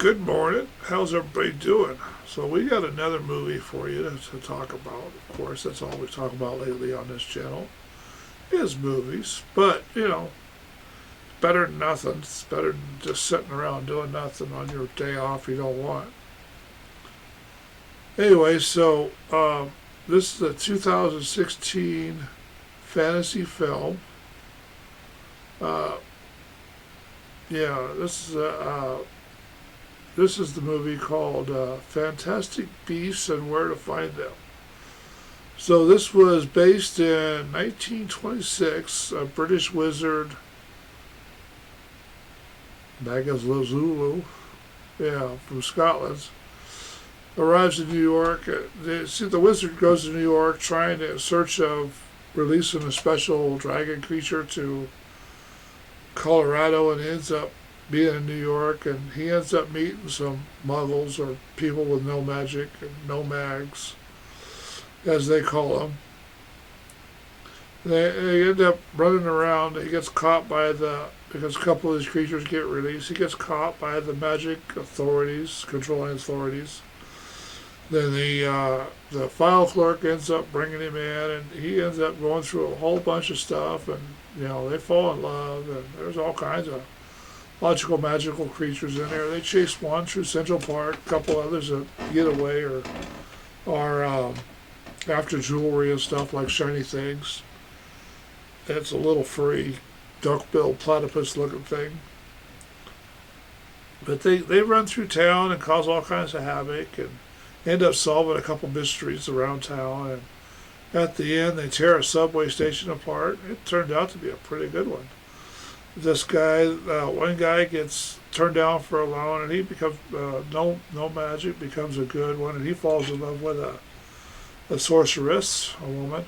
Good morning. How's everybody doing? So we got another movie for you to talk about. Of course, that's all we talk about lately on this channel is movies. But, better than nothing. It's better than just sitting around doing nothing on your day off you don't want. Anyway, so this is a 2016 fantasy film. This is the movie called Fantastic Beasts and Where to Find Them. So this was based in 1926. A British wizard, magizoologist, from Scotland, arrives in New York. The wizard goes to New York trying to in search of releasing a special dragon creature to Colorado, and ends up being in New York, and he ends up meeting some Muggles, or people with no magic, and No-Majs, as they call them. They end up running around. He gets caught because a couple of these creatures get released. He gets caught by the magic authorities, controlling authorities. Then the file clerk ends up bringing him in, and he ends up going through a whole bunch of stuff, and they fall in love, and there's all kinds of magical creatures in there. They chase one through Central Park, a couple others that get away or are after jewelry and stuff like shiny things. It's a little furry, duck-billed platypus-looking thing. But they run through town and cause all kinds of havoc and end up solving a couple mysteries around town. And at the end, they tear a subway station apart. It turned out to be a pretty good one. This guy, one guy gets turned down for a loan, and he becomes no magic, becomes a good one, and he falls in love with a sorceress, a woman.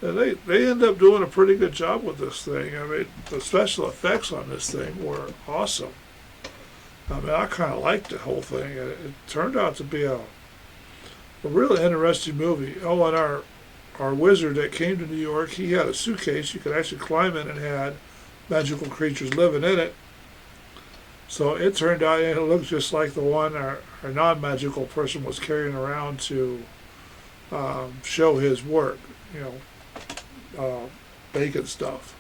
And they end up doing a pretty good job with this thing. I mean, the special effects on this thing were awesome. I mean, I kind of liked the whole thing. It turned out to be a really interesting movie. Oh, and our wizard that came to New York, he had a suitcase you could actually climb in, and had magical creatures living in it. So it turned out it looked just like the one our non-magical person was carrying around to show his work, baking stuff.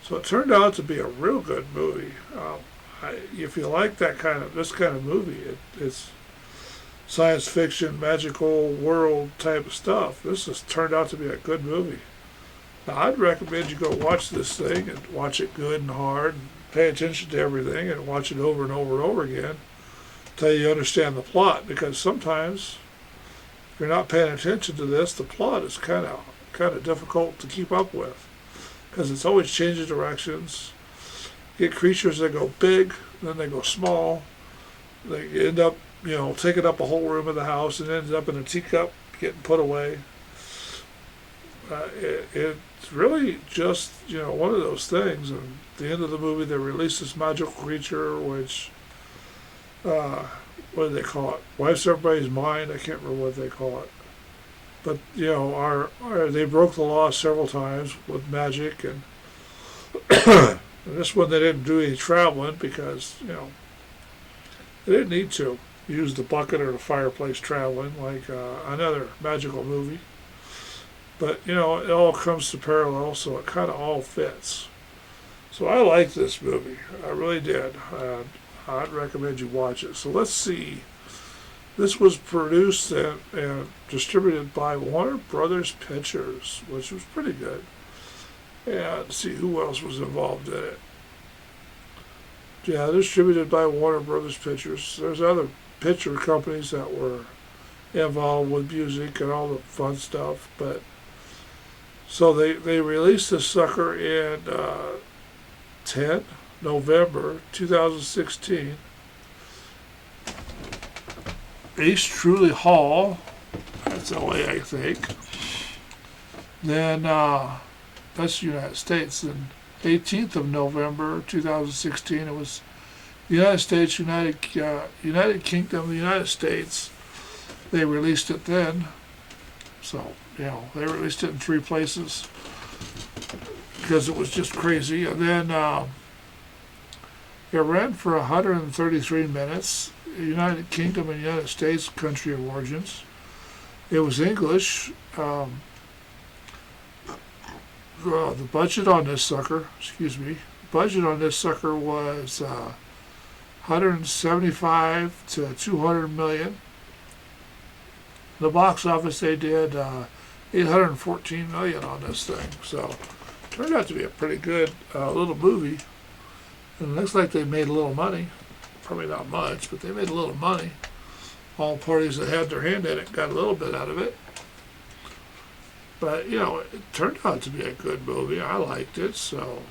So it turned out to be a real good movie. If you like this kind of movie, it's science fiction, magical world type of stuff. This has turned out to be a good movie. Now, I'd recommend you go watch this thing and watch it good and hard, and pay attention to everything, and watch it over and over and over again until you understand the plot. Because sometimes, if you're not paying attention to this, the plot is kind of difficult to keep up with, because it's always changing directions. You get creatures that go big, then they go small. They end up, taking up a whole room of the house, and ends up in a teacup getting put away. It's really just, one of those things. And at the end of the movie, they release this magical creature, which, what do they call it? Wipes everybody's mind. I can't remember what they call it. But, they broke the law several times with magic. And this one, they didn't do any traveling because, they didn't need to use the bucket or the fireplace traveling like another magical movie. But, it all comes to parallel, so it kind of all fits. So I like this movie. I really did. I'd recommend you watch it. So let's see. This was produced and distributed by Warner Brothers Pictures, which was pretty good. And see who else was involved in it. Yeah, distributed by Warner Brothers Pictures. There's other picture companies that were involved with music and all the fun stuff, but so they released this sucker in 10 November 2016. East Truly Hall, that's LA, I think. Then that's the United States. Then 18th of November 2016, it was the United States, United Kingdom, the United States. They released it then. So, they released it in 3 places because it was just crazy. And then It ran for 133 minutes. United Kingdom and United States, country of origins. It was English. The budget on this sucker, was 175 to 200 million. The box office, they did 814 million on this thing. So turned out to be a pretty good little movie. And it looks like they made a little money. Probably not much, but they made a little money. All parties that had their hand in it got a little bit out of it. But, it turned out to be a good movie. I liked it, so,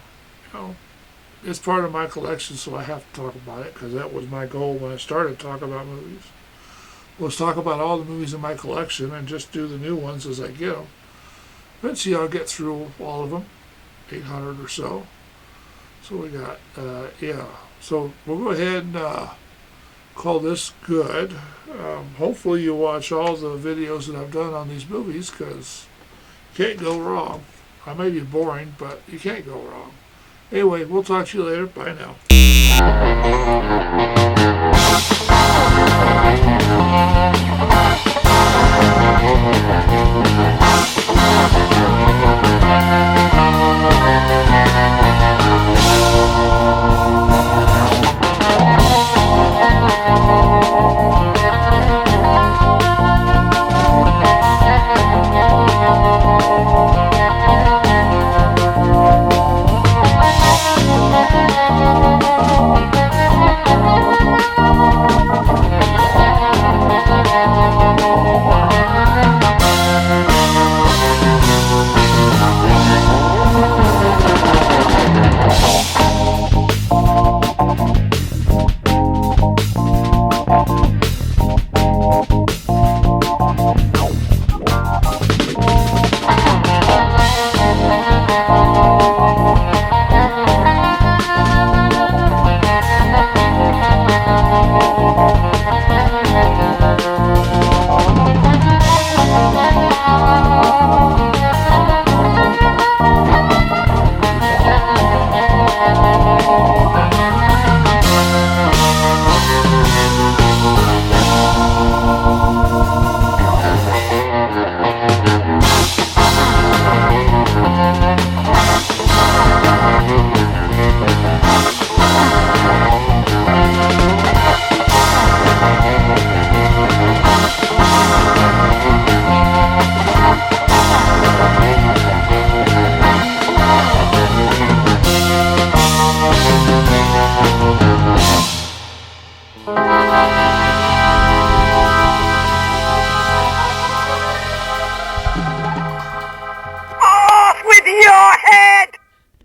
it's part of my collection, so I have to talk about it, because that was my goal when I started talking about movies. Let's talk about all the movies in my collection and just do the new ones as I get them. Eventually I'll get through all of them, 800 or so. So we got, So we'll go ahead and call this good. Hopefully you watch all the videos that I've done on these movies, because you can't go wrong. I may be boring, but you can't go wrong. Anyway, we'll talk to you later. Bye now.